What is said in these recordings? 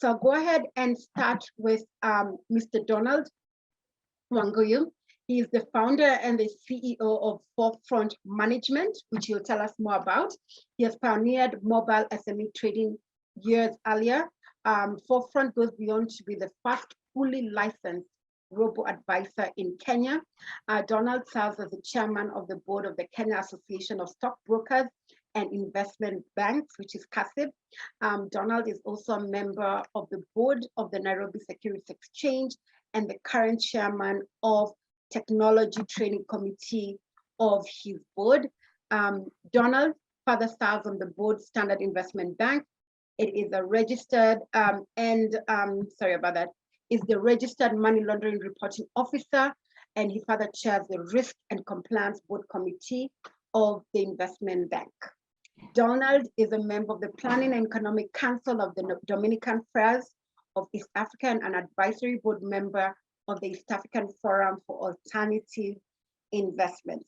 So I'll go ahead and start with Mr. Donald Wangunyu. He is the founder and the CEO of Fourfront Management, which he'll tell us more about. He has pioneered mobile SME trading years earlier. Fourfront goes beyond to be the first fully licensed robo-advisor in Kenya. Donald serves as the chairman of the board of the Kenya Association of Stockbrokers and Investment Banks, which is KASIB. Donald is also a member of the board of the Nairobi Securities Exchange and the current chairman of Technology Training Committee of his board. Donald further serves on the board Standard Investment Bank. It is a registered is the registered money laundering reporting officer, and he further chairs the risk and compliance board committee of the investment bank. Donald is a member of the Planning and Economic Council of the Dominican Affairs of East Africa and an advisory board member of the East African Forum for Alternative Investments.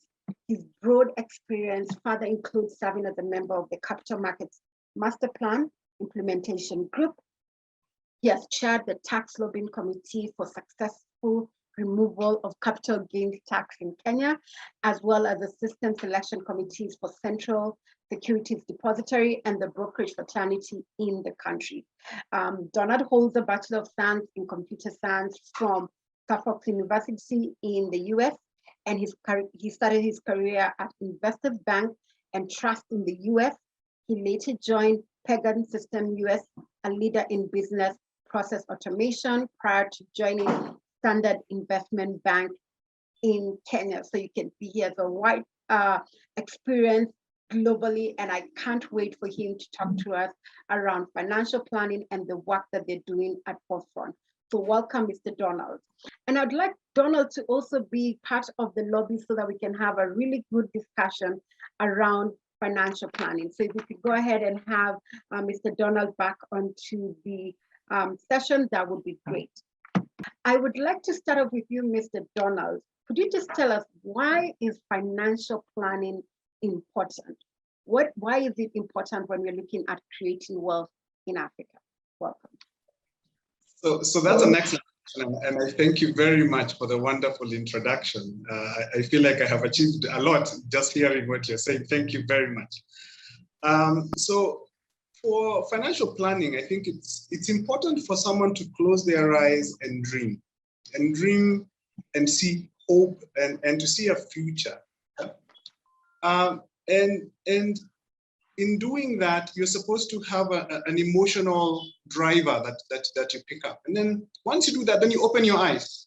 His broad experience further includes serving as a member of the Capital Markets Master Plan Implementation Group. He has chaired the Tax Lobbying Committee for successful removal of capital gains tax in Kenya, as well as the System Selection Committees for Central Securities Depository and the brokerage fraternity in the country. Donald holds a Bachelor of Science in Computer Science from Suffolk University in the US, and he started his career at Investors Bank and Trust in the US. He later joined Pegan System US, a leader in business process automation, prior to joining Standard Investment Bank in Kenya. So you can see he has a wide experience globally, and I can't wait for him to talk to us around financial planning and the work that they're doing at Fourfront. So welcome, Mr. Donald. And I'd like Donald to also be part of the lobby so that we can have a really good discussion around financial planning. So if we could go ahead and have Mr. Donald back onto the session, that would be great. I would like to start off with you, Mr. Donald. Could you just tell us, why is financial planning important? Why is it important when we're looking at creating wealth in Africa? Welcome. So that's an excellent question, and I thank you very much for the wonderful introduction. I feel like I have achieved a lot just hearing what you're saying. Thank you very much. So for financial planning, I think it's important for someone to close their eyes and dream and see hope and to see a future. And in doing that, you're supposed to have an emotional driver that you pick up. And then once you do that, then you open your eyes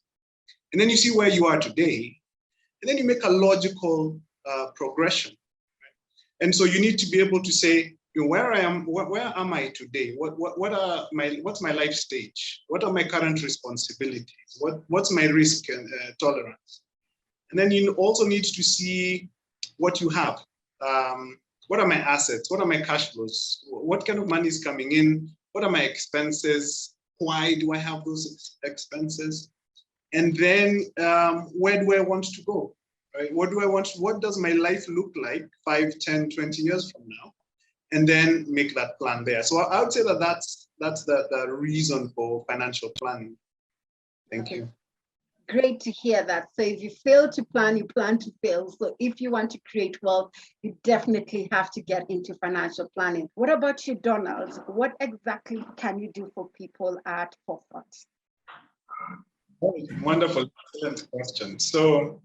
and then you see where you are today. And then you make a logical progression. And so you need to be able to say, you know, where am I today? What's my life stage? What are my current responsibilities? What's my risk and tolerance? And then you also need to see what you have. What are my assets? What are my cash flows? What kind of money is coming in? What are my expenses? Why do I have those expenses? And then where do I want to go? Right? What does my life look like 5, 10, 20 years from now? And then make that plan there. So I would say that that's the reason for financial planning. Thank you. Great to hear that. So if you fail to plan, you plan to fail. So if you want to create wealth, you definitely have to get into financial planning. What about you, Donald? What exactly can you do for people at Fourfront? Wonderful, excellent question. So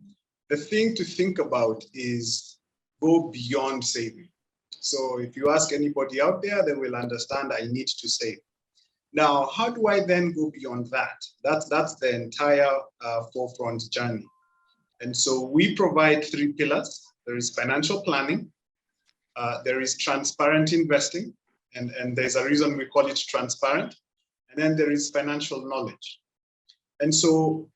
the thing to think about is go beyond saving. So if you ask anybody out there, they will understand I need to save. Now, how do I then go beyond that? That's the entire Fourfront journey. And so we provide 3 pillars. There is financial planning, there is transparent investing, and there's a reason we call it transparent. And then there is financial knowledge. And so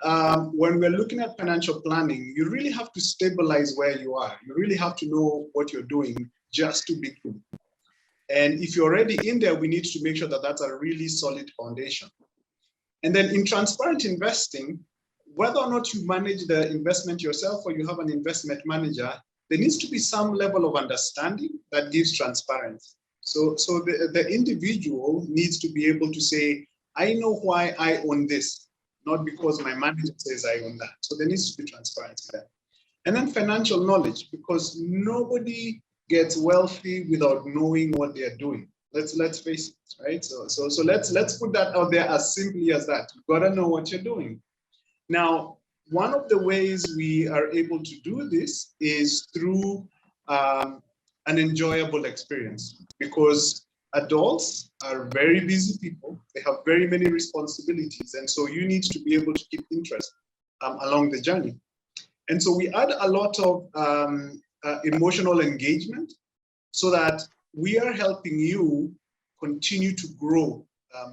when we're looking at financial planning, you really have to stabilize where you are. You really have to know what you're doing just to be good. And if you're already in there, we need to make sure that that's a really solid foundation. And then in transparent investing, whether or not you manage the investment yourself or you have an investment manager, there needs to be some level of understanding that gives transparency. So the individual needs to be able to say, I know why I own this, not because my manager says I own that. So there needs to be transparency there. And then financial knowledge, because nobody gets wealthy without knowing what they are doing. Let's face it, right? So let's put that out there as simply as that. You've got to know what you're doing. Now, one of the ways we are able to do this is through an enjoyable experience, because adults are very busy people. They have very many responsibilities. And so you need to be able to keep interest along the journey. And so we add a lot of emotional engagement so that we are helping you continue to grow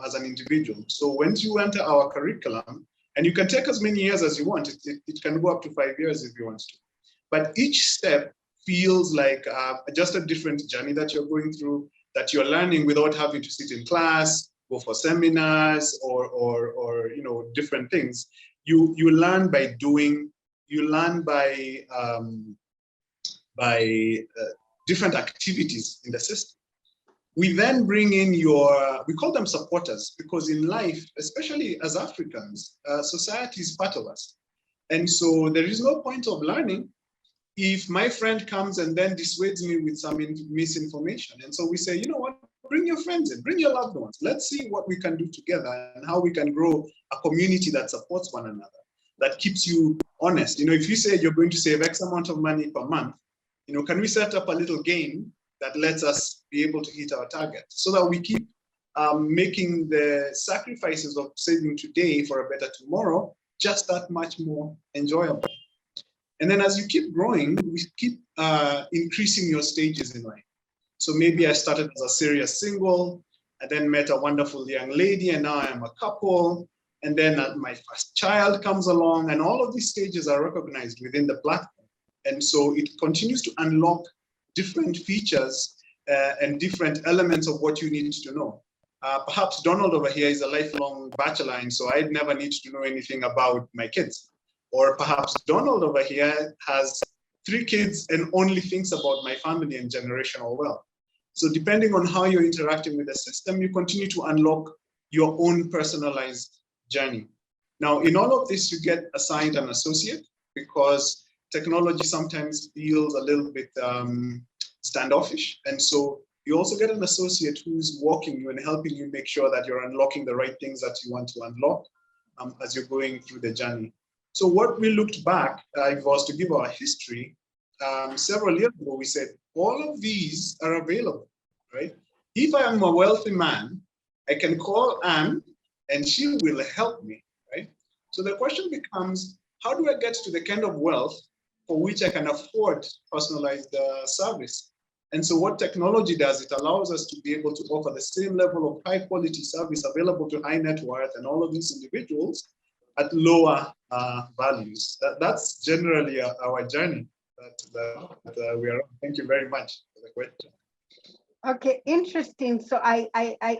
as an individual. So once you enter our curriculum, and you can take as many years as you want, it can go up to 5 years if you want to. But each step feels like just a different journey that you're going through, that you're learning without having to sit in class, go for seminars, or different things. You learn by doing. You learn by different activities in the system. We then bring in we call them supporters, because in life, especially as Africans, society is part of us. And so there is no point of learning if my friend comes and then dissuades me with some misinformation. And so we say, you know what, bring your friends in, bring your loved ones. Let's see what we can do together and how we can grow a community that supports one another, that keeps you honest. If you say you're going to save X amount of money per month, can we set up a little game that lets us be able to hit our target, so that we keep making the sacrifices of saving today for a better tomorrow just that much more enjoyable. And then as you keep growing, we keep increasing your stages in life. So maybe I started as a serious single, and then met a wonderful young lady, and now I am a couple. And then my first child comes along, and all of these stages are recognized within the platform. And so it continues to unlock different features and different elements of what you need to know. Perhaps Donald over here is a lifelong bachelor, and so I'd never need to know anything about my kids. Or perhaps Donald over here has 3 kids and only thinks about my family and generational wealth. So depending on how you're interacting with the system, you continue to unlock your own personalized journey. Now, in all of this, you get assigned an associate, because technology sometimes feels a little bit standoffish. And so you also get an associate who's walking you and helping you make sure that you're unlocking the right things that you want to unlock as you're going through the journey. So what we looked back, if I was to give our history, several years ago, we said, all of these are available, right? If I am a wealthy man, I can call Anne and she will help me, right? So the question becomes, how do I get to the kind of wealth for which I can afford personalized service? And so what technology does, it allows us to be able to offer the same level of high quality service available to high net worth and all of these individuals at lower values. That's generally our journey that we are on. Thank you very much for the question. Okay, interesting. So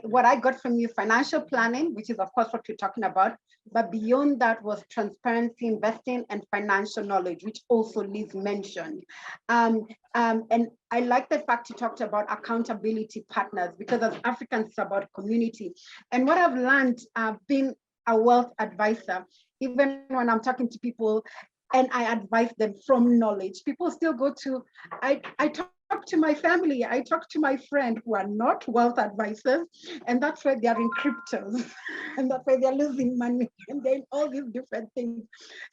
what I got from you, financial planning, which is of course what we're talking about, but beyond that was transparency investing and financial knowledge, which also Liz mentioned. And I like the fact you talked about accountability partners, because as Africans, it's about community. And what I've learned, being a wealth advisor, even when I'm talking to people and I advise them from knowledge, people still go to, I talk to my family, I talk to my friend who are not wealth advisors, and that's why they are in cryptos, and that's why they're losing money, and then all these different things.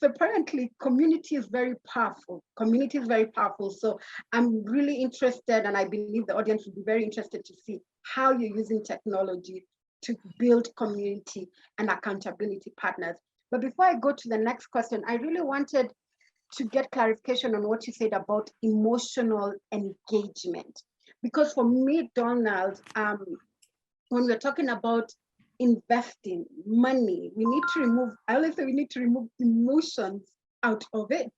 So apparently community is very powerful. Community is very powerful. So I'm really interested, and I believe the audience will be very interested to see how you're using technology to build community and accountability partners. But before I go to the next question, I really wanted to get clarification on what you said about emotional engagement. Because for me, Donald, when we're talking about investing money, we need to remove, I always say we need to remove emotions out of it,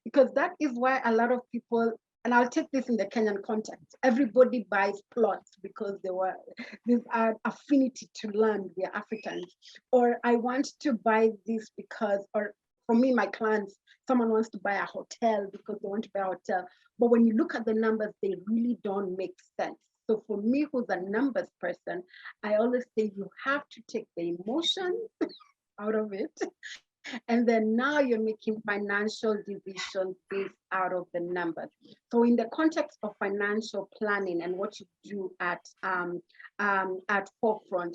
because that is why a lot of people, and I'll take this in the Kenyan context, everybody buys plots because there's an affinity to land, we're Africans, or I want to buy this because, or for me, my clients, someone wants to buy a hotel because they want to buy a hotel. But when you look at the numbers, they really don't make sense. So for me, who's a numbers person, I always say you have to take the emotion out of it. And then now you're making financial decisions based out of the numbers. So in the context of financial planning and what you do at Fourfront,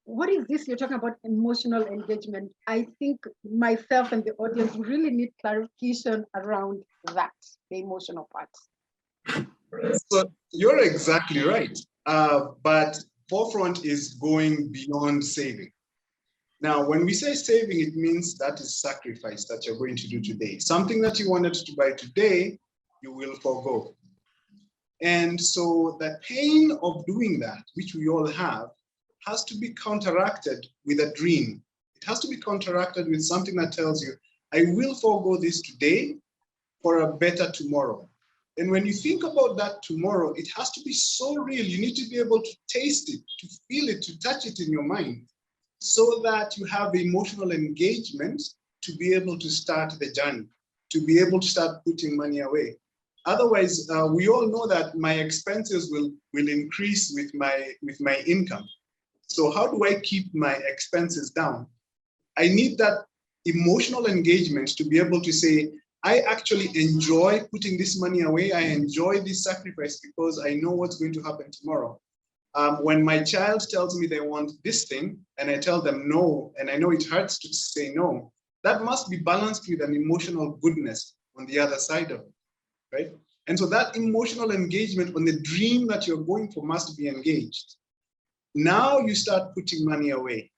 what is this you're talking about, emotional engagement? I think myself and the audience really need clarification around that, the emotional part. So you're exactly right. But Fourfront is going beyond saving. Now, when we say saving, it means that is sacrifice that you're going to do today. Something that you wanted to buy today, you will forego. And so the pain of doing that, which we all have, has to be counteracted with a dream. It has to be counteracted with something that tells you, I will forego this today for a better tomorrow. And when you think about that tomorrow, it has to be so real. You need to be able to taste it, to feel it, to touch it in your mind, so that you have the emotional engagement to be able to start the journey, to be able to start putting money away. Otherwise, we all know that my expenses will increase with my income. So how do I keep my expenses down? I need that emotional engagement to be able to say, I actually enjoy putting this money away. I enjoy this sacrifice because I know what's going to happen tomorrow. When my child tells me they want this thing and I tell them no, and I know it hurts to say no, that must be balanced with an emotional goodness on the other side of it, right? And so that emotional engagement on the dream that you're going for must be engaged. Now you start putting money away,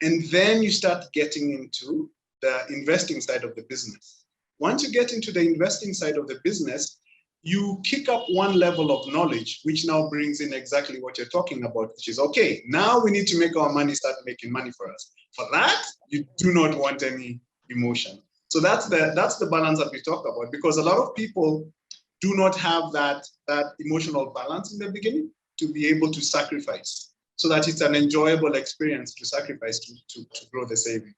and then you start getting into the investing side of the business. Once you get into the investing side of the business, you kick up one level of knowledge, which now brings in exactly what you're talking about, which is, okay, now we need to make our money start making money for us. For that, you do not want any emotion. So that's the balance that we talk about, because a lot of people do not have that emotional balance in the beginning to be able to sacrifice, so that it's an enjoyable experience to sacrifice to grow the savings.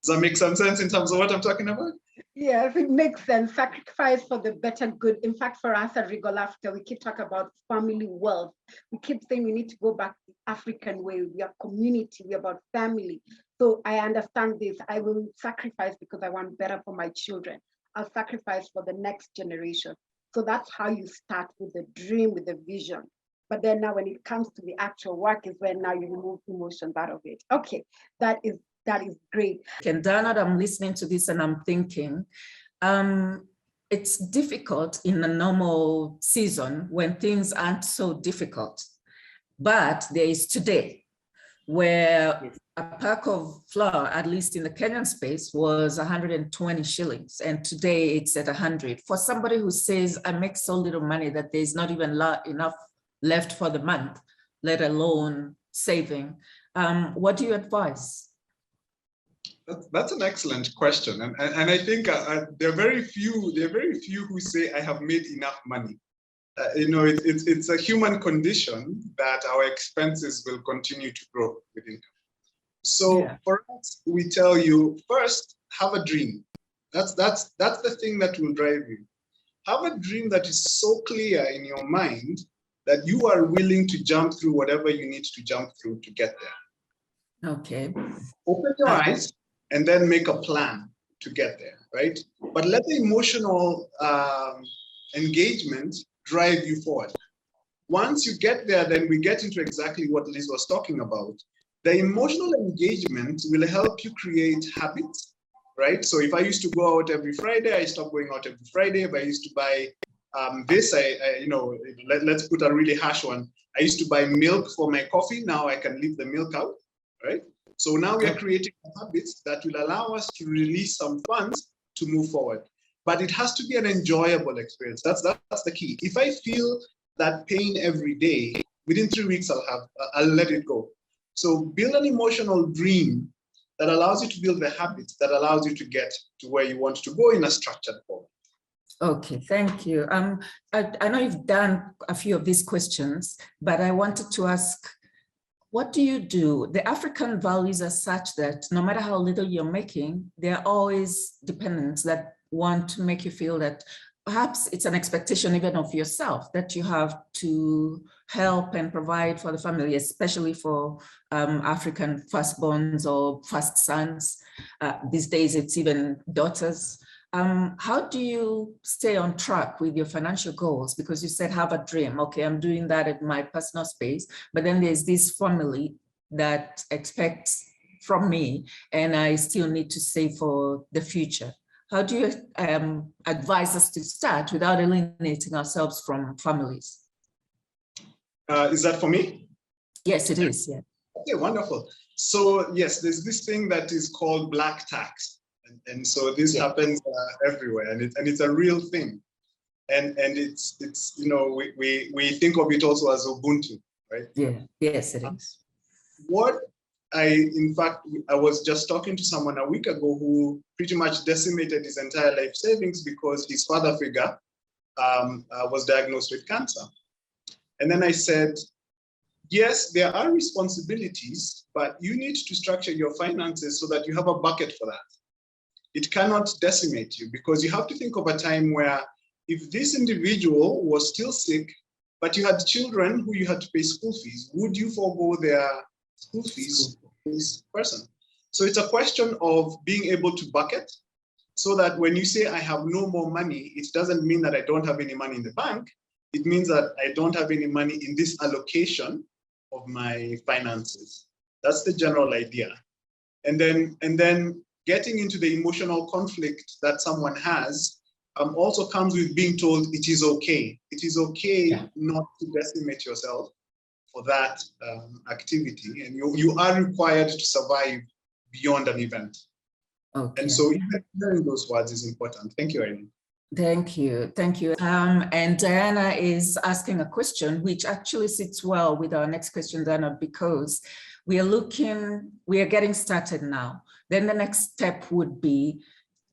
Does that make some sense in terms of what I'm talking about? Yes, it makes sense. Sacrifice for the better good. In fact, for us at Regal After, we keep talking about family wealth. We keep saying we need to go back to the African way. We are community, we're about family. So I understand this. I will sacrifice because I want better for my children. I'll sacrifice for the next generation. So that's how you start, with the dream, with the vision. But then now when it comes to the actual work is when now you remove emotions out of it. Okay, that is great. And Donald, I'm listening to this and I'm thinking, it's difficult in a normal season when things aren't so difficult. But there is today, where a pack of flour, at least in the Kenyan space, was 120 shillings. And today it's at 100. For somebody who says, I make so little money that there's not even enough left for the month, let alone saving, what do you advise? That's an excellent question, and I think there are very few who say I have made enough money. It's a human condition that our expenses will continue to grow with income. So for us, we tell you first, have a dream. That's the thing that will drive you. Have a dream that is so clear in your mind that you are willing to jump through whatever you need to jump through to get there. Okay. Open your eyes and then make a plan to get there, right? But let the emotional engagement drive you forward. Once you get there, then we get into exactly what Liz was talking about. The emotional engagement will help you create habits, right? So if I used to go out every Friday, I stopped going out every Friday. If I used to buy let's put a really harsh one. I used to buy milk for my coffee. Now I can leave the milk out, right? So now we are creating habits that will allow us to release some funds to move forward. But it has to be an enjoyable experience. That's the key. If I feel that pain every day, within 3 weeks, I'll let it go. So build an emotional dream that allows you to build the habits that allows you to get to where you want to go in a structured form. Okay, thank you. I know you've done a few of these questions, but I wanted to ask, what do you do? The African values are such that no matter how little you're making, there are always dependents that want to make you feel that perhaps it's an expectation even of yourself that you have to help and provide for the family, especially for African firstborns or first sons. These days, it's even daughters. How do you stay on track with your financial goals? Because you said have a dream. Okay, I'm doing that in my personal space, but then there's this family that expects from me, and I still need to save for the future. How do you advise us to start without alienating ourselves from families? Is that for me? Yes, it is. Yeah. Okay, wonderful. So yes, there's this thing that is called black tax, and so this happens everywhere, and it's a real thing, and it's you know we think of it also as Ubuntu, right? Yeah. Yes, it is. What in fact, I was just talking to someone a week ago who pretty much decimated his entire life savings because his father figure was diagnosed with cancer. And then I said, yes, there are responsibilities, but you need to structure your finances so that you have a bucket for that. It cannot decimate you, because you have to think of a time where if this individual was still sick, but you had children who you had to pay school fees, would you forego their school fees for this person? So it's a question of being able to bucket so that when you say I have no more money, it doesn't mean that I don't have any money in the bank. It means that I don't have any money in this allocation of my finances. That's the general idea. And then getting into the emotional conflict that someone has also comes with being told it is okay. It is okay not to decimate yourself for that activity, and you are required to survive beyond an event. Okay. And so hearing those words is important. Thank you, Irene. Thank you. Thank you. And Diana is asking a question which actually sits well with our next question, Diana, because we are getting started now. Then the next step would be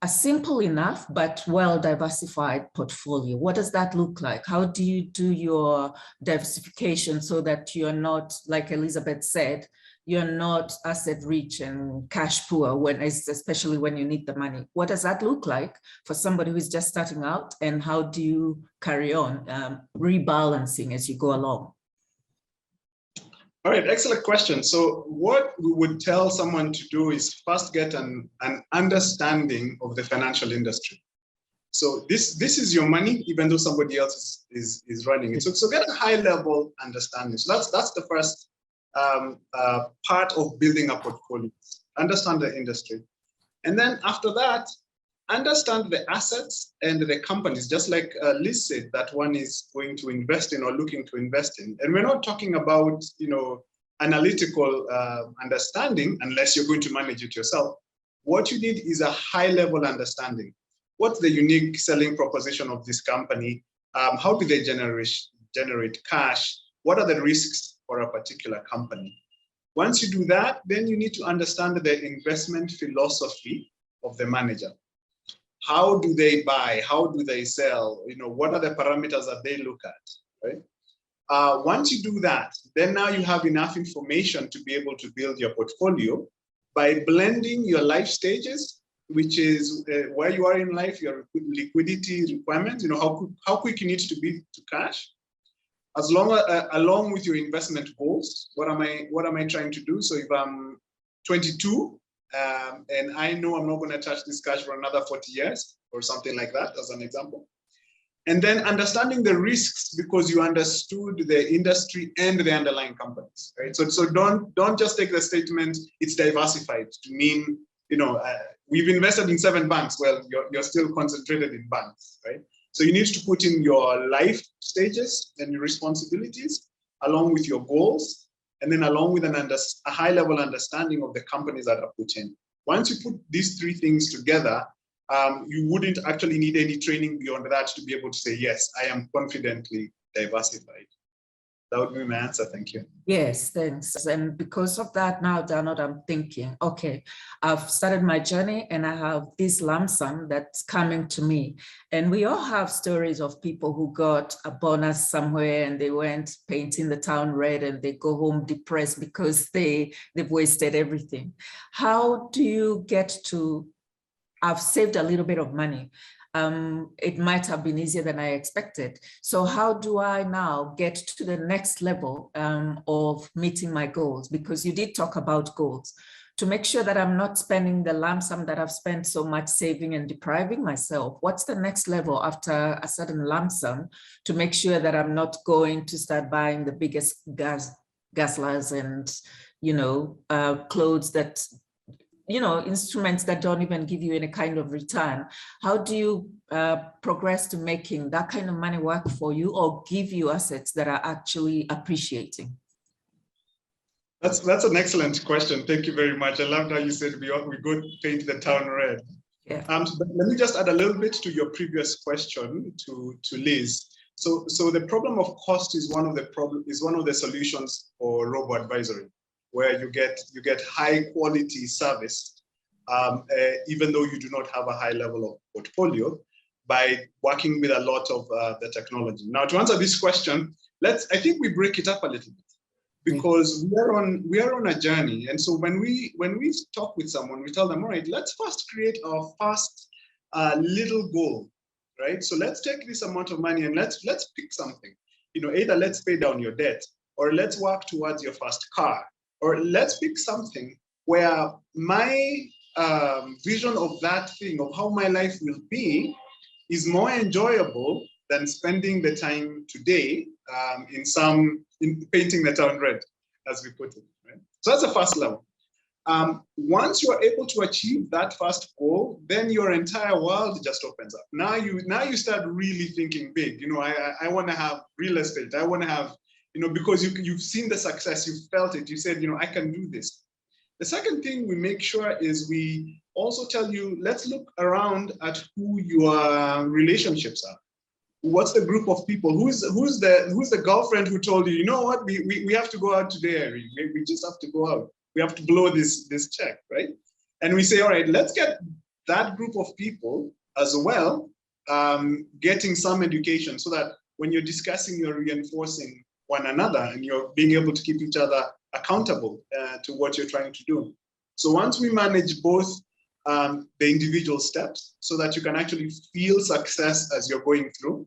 a simple enough but well-diversified portfolio. What does that look like? How do you do your diversification so that you're not, like Elizabeth said, you're not asset rich and cash poor, especially when you need the money? What does that look like for somebody who's just starting out, and how do you carry on rebalancing as you go along? All right, excellent question. So what we would tell someone to do is first get an understanding of the financial industry. So this is your money, even though somebody else is running it. So get a high level understanding. So that's the first part of building a portfolio. Understand the industry. And then after that, understand the assets and the companies, just like Liz said, that one is going to invest in or looking to invest in. And we're not talking about, analytical understanding unless you're going to manage it yourself. What you need is a high level understanding. What's the unique selling proposition of this company? How do they generate cash? What are the risks for a particular company? Once you do that, then you need to understand the investment philosophy of the manager. How do they buy? How do they sell? What are the parameters that they look at, right? Once you do that, then now you have enough information to be able to build your portfolio by blending your life stages, which is where you are in life, your liquidity requirements, how quick you need to be to cash, along with your investment goals. What am I trying to do? So if I'm 22, and I know I'm not going to touch this cash for another 40 years or something like that, as an example. And then understanding the risks because you understood the industry and the underlying companies, right? So don't just take the statement, it's diversified to mean, we've invested in 7 banks. Well, you're still concentrated in banks, right? So you need to put in your life stages and your responsibilities along with your goals, and then along with a high level understanding of the companies that are put in. Once you put these 3 things together, you wouldn't actually need any training beyond that to be able to say, yes, I am confidently diversified. That would be my answer. Thank you. Yes, thanks. And because of that, now, Donald, I'm thinking, okay, I've started my journey and I have this lump sum that's coming to me. And we all have stories of people who got a bonus somewhere and they went painting the town red and they go home depressed because they've wasted everything. How do you get to, I've saved a little bit of money. it might have been easier than I expected. So how do I now get to the next level of meeting my goals? Because you did talk about goals. To make sure that I'm not spending the lump sum that I've spent so much saving and depriving myself, what's the next level after a certain lump sum to make sure that I'm not going to start buying the biggest Gaslas and, clothes that, instruments that don't even give you any kind of return? How do you progress to making that kind of money work for you or give you assets that are actually appreciating? That's an excellent question. Thank you very much. I loved how you said we go paint the town red. Yeah. But let me just add a little bit to your previous question to Liz. So the problem of cost is one of the solutions for robo-advisory, where you get high quality service, even though you do not have a high level of portfolio, by working with a lot of the technology. Now, to answer this question, I think we break it up a little bit, because we are on a journey. And so when we talk with someone, we tell them, all right, let's first create our first little goal, right? So let's take this amount of money and let's pick something. Either let's pay down your debt, or let's work towards your first car, or let's pick something where my vision of that thing, of how my life will be, is more enjoyable than spending the time today in painting the town red, as we put it. Right? So that's the first level. Once you are able to achieve that first goal, then your entire world just opens up. Now you start really thinking big. I want to have real estate. I want to have, because you've seen the success, you've felt it. You said, I can do this. The second thing we make sure is we also tell you, let's look around at who your relationships are. What's the group of people? Who's the girlfriend who told you, you know what, we have to go out today, we just have to go out. We have to blow this check, right? And we say, all right, let's get that group of people as well, getting some education, so that when you're discussing, you're reinforcing one another and you're being able to keep each other accountable to what you're trying to do. So once we manage both the individual steps, so that you can actually feel success as you're going through,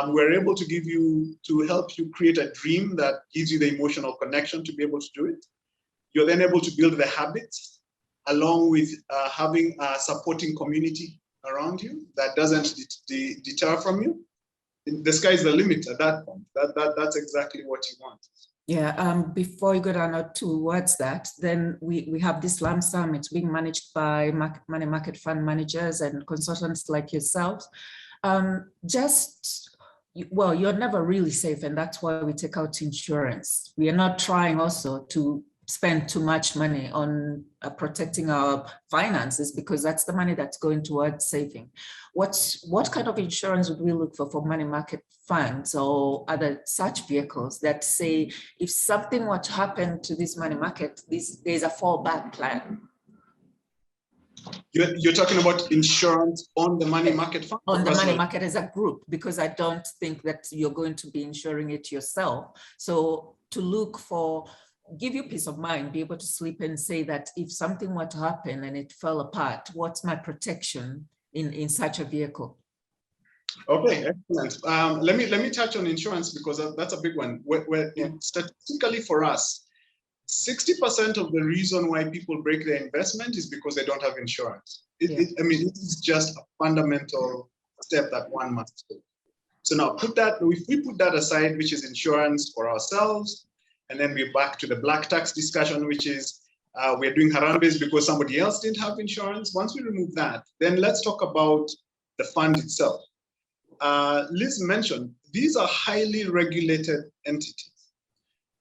we're able to help you create a dream that gives you the emotional connection to be able to do it. You're then able to build the habits, along with having a supporting community around you that doesn't deter from you. The sky's the limit at that point. That's exactly what you want. Yeah, before you go down towards that, then we have this lump sum. It's being managed by money market fund managers and consultants like yourselves. You're never really safe, and that's why we take out insurance. We are not trying also to spend too much money on protecting our finances, because that's the money that's going towards saving. What kind of insurance would we look for money market funds or other such vehicles that say, if something were to happen to this money market, there's a fallback plan? You're talking about insurance on the money market fund? On the money market as a group, because I don't think that you're going to be insuring it yourself. So to look for, give you peace of mind, be able to sleep and say that if something were to happen and it fell apart, what's my protection in such a vehicle? Okay, excellent. Let me touch on insurance, because that's a big one. Statistically for us, 60% of the reason why people break their investment is because they don't have insurance. It is just a fundamental step that one must take. So now if we put that aside, which is insurance for ourselves, and then we're back to the black tax discussion, which is we're doing Harambes because somebody else didn't have insurance. Once we remove that, then let's talk about the fund itself. Liz mentioned, these are highly regulated entities.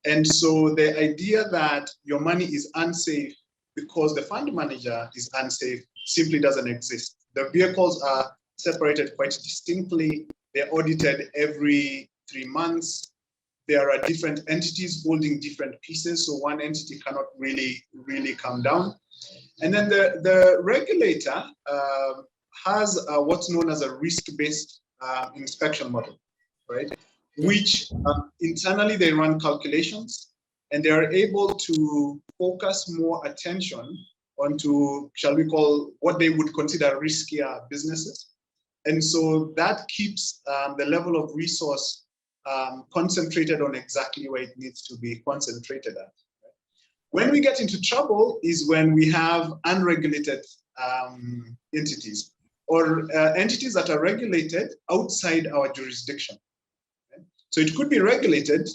And so the idea that your money is unsafe because the fund manager is unsafe simply doesn't exist. The vehicles are separated quite distinctly. They're audited every 3 months. There are different entities holding different pieces, so one entity cannot really come down. And then the regulator has what's known as a risk-based inspection model, right? Which internally they run calculations, and they are able to focus more attention onto, shall we call, what they would consider riskier businesses. And so that keeps the level of resource concentrated on exactly where it needs to be concentrated at. When we get into trouble is when we have unregulated entities or entities that are regulated outside our jurisdiction. Okay? So it could be regulated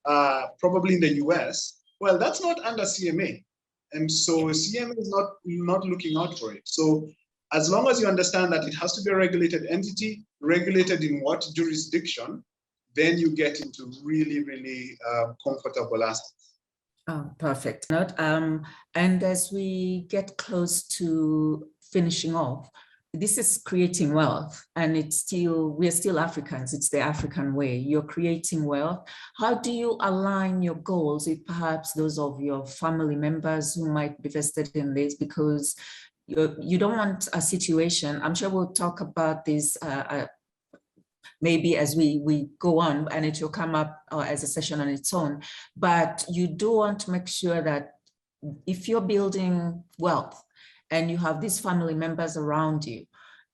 probably in the US. Well, that's not under CMA. And so CMA is not looking out for it. So as long as you understand that it has to be a regulated entity, regulated in what jurisdiction, then you get into really, really comfortable assets. Oh, perfect. And as we get close to finishing off, this is creating wealth, and we're still Africans. It's the African way. You're creating wealth. How do you align your goals with perhaps those of your family members who might be vested in this? Because you don't want a situation, I'm sure we'll talk about this maybe as we go on, and it will come up as a session on its own, but you do want to make sure that if you're building wealth and you have these family members around you,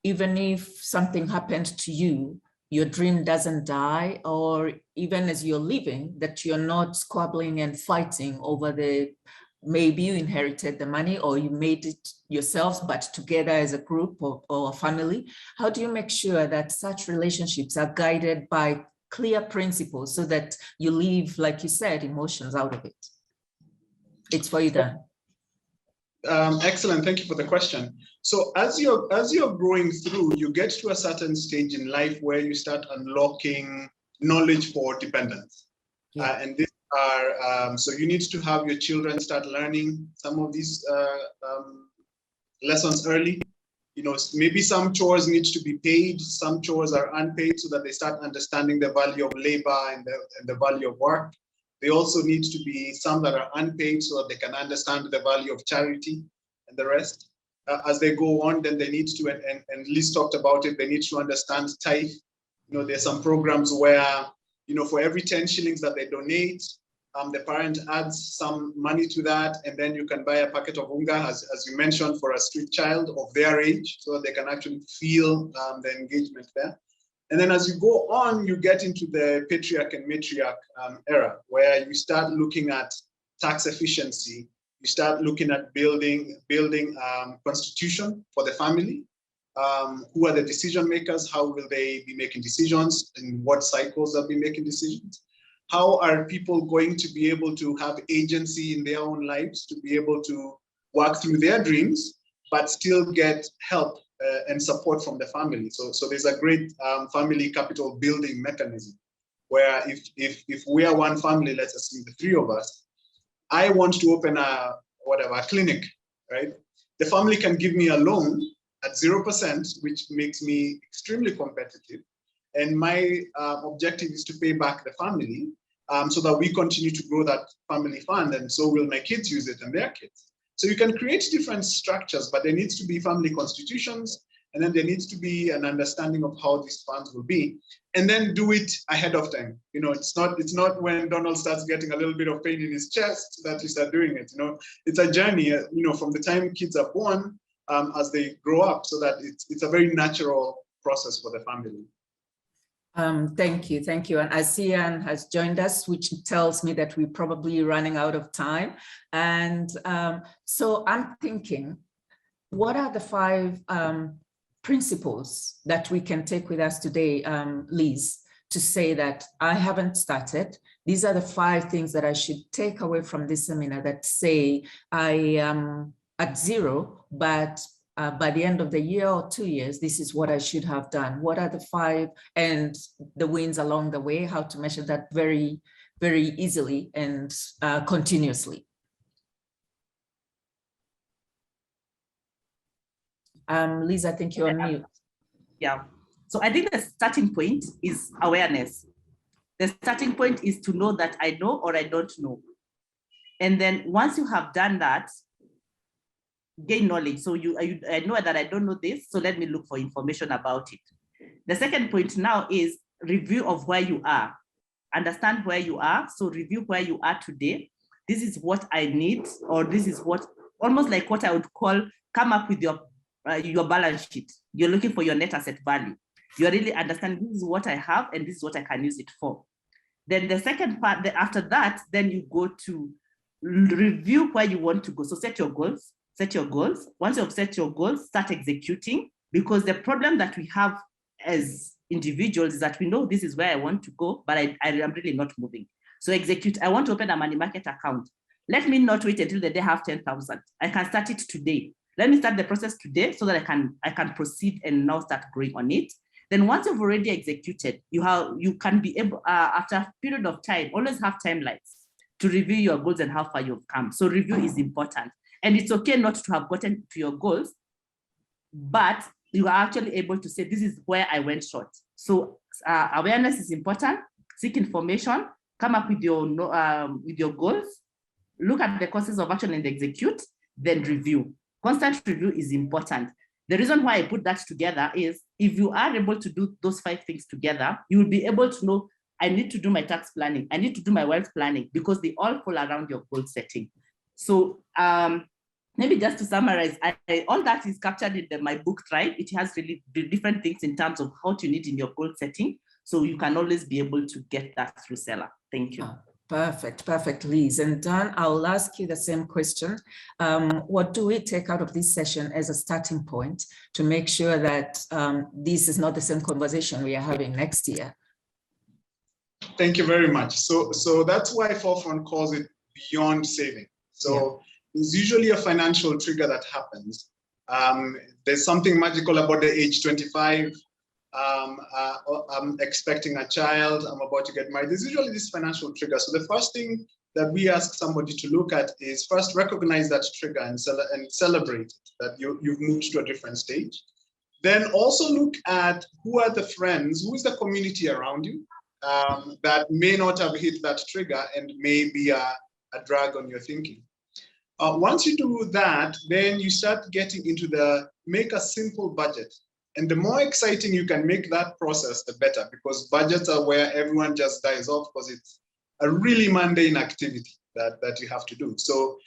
even if something happened to you, your dream doesn't die, or even as you're living, that you're not squabbling and fighting over maybe you inherited the money or you made it yourselves, but together as a group or a family. How do you make sure that such relationships are guided by clear principles so that you leave, like you said, emotions out of it? It's for you, Dan. Excellent, thank you for the question. So as you're growing through, you get to a certain stage in life where you start unlocking knowledge for dependence. Yeah. And these are, so you need to have your children start learning some of these lessons early. You know, maybe some chores need to be paid, some chores are unpaid, so that they start understanding the value of labor and the value of work. They also need to be some that are unpaid so that they can understand the value of charity and the rest. As they go on, then they need to, and Liz talked about it, they need to understand tithe. You know, there's some programs where, you know, for every 10 shillings that they donate, the parent adds some money to that, and then you can buy a packet of unga, as you mentioned, for a street child of their age, so that they can actually feel the engagement there. And then as you go on, you get into the patriarch and matriarch era, where you start looking at tax efficiency, you start looking at building constitution for the family. Who are the decision makers? How will they be making decisions? In what cycles they'll be making decisions? How are people going to be able to have agency in their own lives, to be able to work through their dreams, but still get help and support from the family? So there's a great family capital building mechanism, where if we are one family, let's assume the three of us, I want to open a clinic, right? The family can give me a loan at 0%, which makes me extremely competitive. And my objective is to pay back the family so that we continue to grow that family fund, and so will my kids use it and their kids. So you can create different structures, but there needs to be family constitutions, and then there needs to be an understanding of how these funds will be, and then do it ahead of time. You know, it's not when Donald starts getting a little bit of pain in his chest that you start doing it. You know, it's a journey. You know, from the time kids are born as they grow up, so that it's a very natural process for the family. Thank you. And Asian has joined us, which tells me that we're probably running out of time. And so I'm thinking, what are the 5 principles that we can take with us today, Liz, to say that I haven't started? These are the 5 things that I should take away from this seminar that say I am at 0, but by the end of the year or 2 years, this is what I should have done. What are the 5 and the wins along the way, how to measure that very, very easily and continuously? Liz, I think you're on mute. Yeah, so I think the starting point is awareness. The starting point is to know that I know or I don't know. And then once you have done that, gain knowledge. So I know that I don't know this, so let me look for information about it. The second point now is review of where you are. Understand where you are, so review where you are today. This is what I need, or this is what, almost like what I would call, come up with your balance sheet. You're looking for your net asset value. You're really understanding this is what I have and this is what I can use it for. Then the second part, after that, then you go to review where you want to go. So set your goals, set your goals. Once you've set your goals, start executing, because the problem that we have as individuals is that we know this is where I want to go, but I am really not moving. So execute. I want to open a money market account. Let me not wait until the day I have 10,000. I can start it today. Let me start the process today so that I can proceed and now start growing on it. Then once you've already executed, you can be able, after a period of time, always have timelines to review your goals and how far you've come. So review is important. And it's okay not to have gotten to your goals, but you are actually able to say, this is where I went short. So awareness is important. Seek information, come up with your goals, look at the courses of action and execute, then review. Constant review is important. The reason why I put that together is if you are able to do those 5 things together, you will be able to know, I need to do my tax planning, I need to do my wealth planning, because they all fall around your goal setting. So maybe just to summarize, all that is captured in my book, Thrive. It has really different things in terms of what you need in your goal setting. So you can always be able to get that through Seller. Thank you. Perfect, Liz. And Dan, I'll ask you the same question. What do we take out of this session as a starting point to make sure that this is not the same conversation we are having next year? Thank you very much. So that's why Fourfront calls it beyond saving. So there's usually a financial trigger that happens. There's something magical about the age 25. I'm expecting a child, I'm about to get married. There's usually this financial trigger. So the first thing that we ask somebody to look at is first recognize that trigger and celebrate that you've moved to a different stage. Then also look at who are the friends, who is the community around you that may not have hit that trigger and may be a drag on your thinking. Once you do that, then you start getting into make a simple budget. And the more exciting you can make that process, the better, because budgets are where everyone just dies off because it's a really mundane activity that you have to do. So,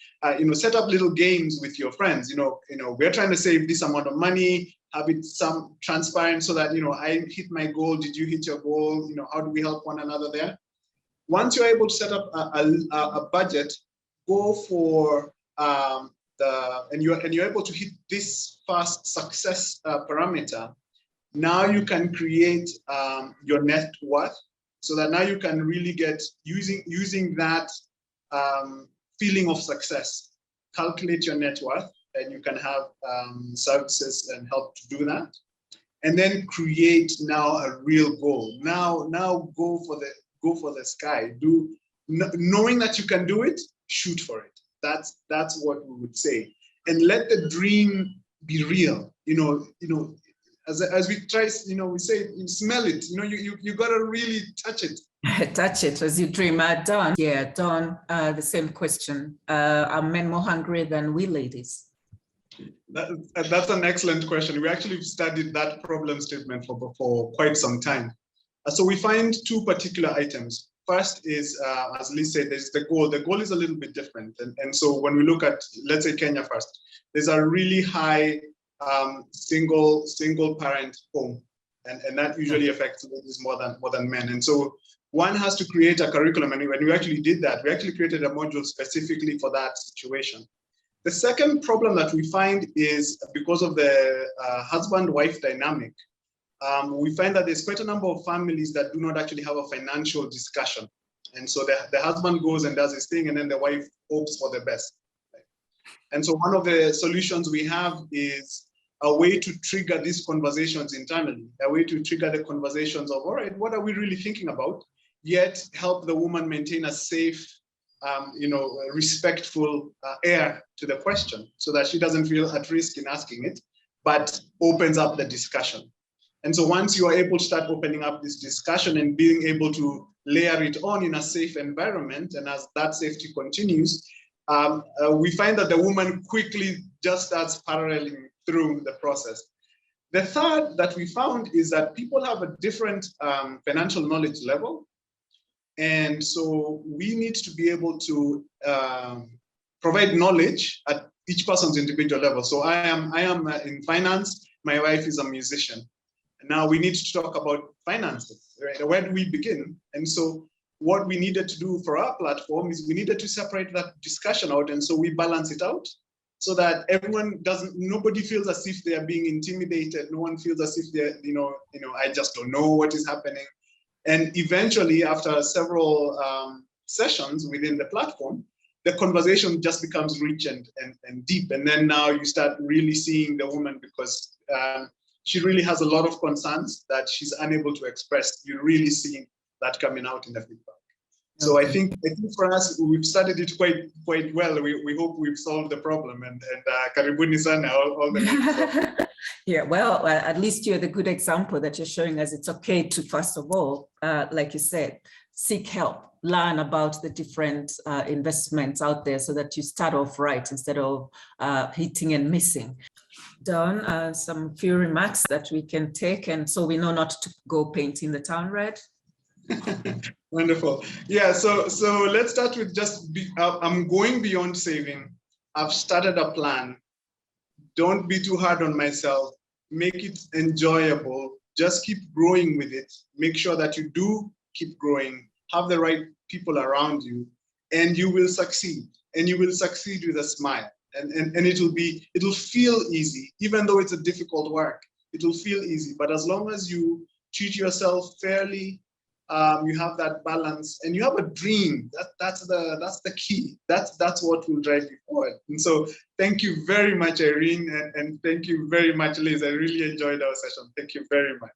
set up little games with your friends. We're trying to save this amount of money, have it some transparent so that, I hit my goal. Did you hit your goal? How do we help one another there? Once you're able to set up a budget, go for and you're able to hit this fast success parameter. Now you can create your net worth, so that now you can really get using that feeling of success, calculate your net worth, and you can have services and help to do that, and then create now a real goal. Now go for the sky. Knowing that you can do it, shoot for it. That's what we would say, and let the dream be real. As we try, we say, smell it. You gotta really touch it. Touch it as you dream. Dawn, the same question. Are men more hungry than we ladies? That's an excellent question. We actually studied that problem statement for quite some time. So we find 2 particular items. First is, as Liz said, there's the goal. The goal is a little bit different. And so when we look at, let's say Kenya first, there's a really high single parent home. And that usually affects ladies more than men. And so one has to create a curriculum. And when we actually did that, we actually created a module specifically for that situation. The second problem that we find is because of the husband-wife dynamic. We find that there's quite a number of families that do not actually have a financial discussion. And so the husband goes and does his thing, and then the wife hopes for the best. And so one of the solutions we have is a way to trigger these conversations internally, a way to trigger the conversations of, all right, what are we really thinking about? Yet help the woman maintain a safe, respectful air to the question, so that she doesn't feel at risk in asking it, but opens up the discussion. And so once you are able to start opening up this discussion and being able to layer it on in a safe environment, and as that safety continues, we find that the woman quickly just starts paralleling through the process. The third that we found is that people have a different financial knowledge level. And so we need to be able to provide knowledge at each person's individual level. So I am in finance, my wife is a musician. Now we need to talk about finances, right? Where do we begin? And so what we needed to do for our platform is we needed to separate that discussion out. And so we balance it out so that nobody feels as if they are being intimidated. No one feels as if they're, I just don't know what is happening. And eventually, after several sessions within the platform, the conversation just becomes rich and deep. And then now you start really seeing the woman, because she really has a lot of concerns that she's unable to express. You're really seeing that coming out in the feedback. So I think for us, we've started it quite well. We hope we've solved the problem, and karibuni sana, all the names. Yeah, well, at least you're the good example that you're showing us. It's okay to, first of all, like you said, seek help, learn about the different investments out there so that you start off right instead of hitting and missing. Don, some few remarks that we can take, and so we know not to go painting the town red. Wonderful. Yeah, so let's start with I'm going beyond saving. I've started a plan. Don't be too hard on myself. Make it enjoyable. Just keep growing with it. Make sure that you do keep growing. Have the right people around you, and you will succeed. And you will succeed with a smile. And it'll feel easy, even though it's a difficult work. It'll feel easy. But as long as you treat yourself fairly, you have that balance, and you have a dream. That's the key. That's what will drive you forward. And so, thank you very much, Irene, and thank you very much, Liz. I really enjoyed our session. Thank you very much.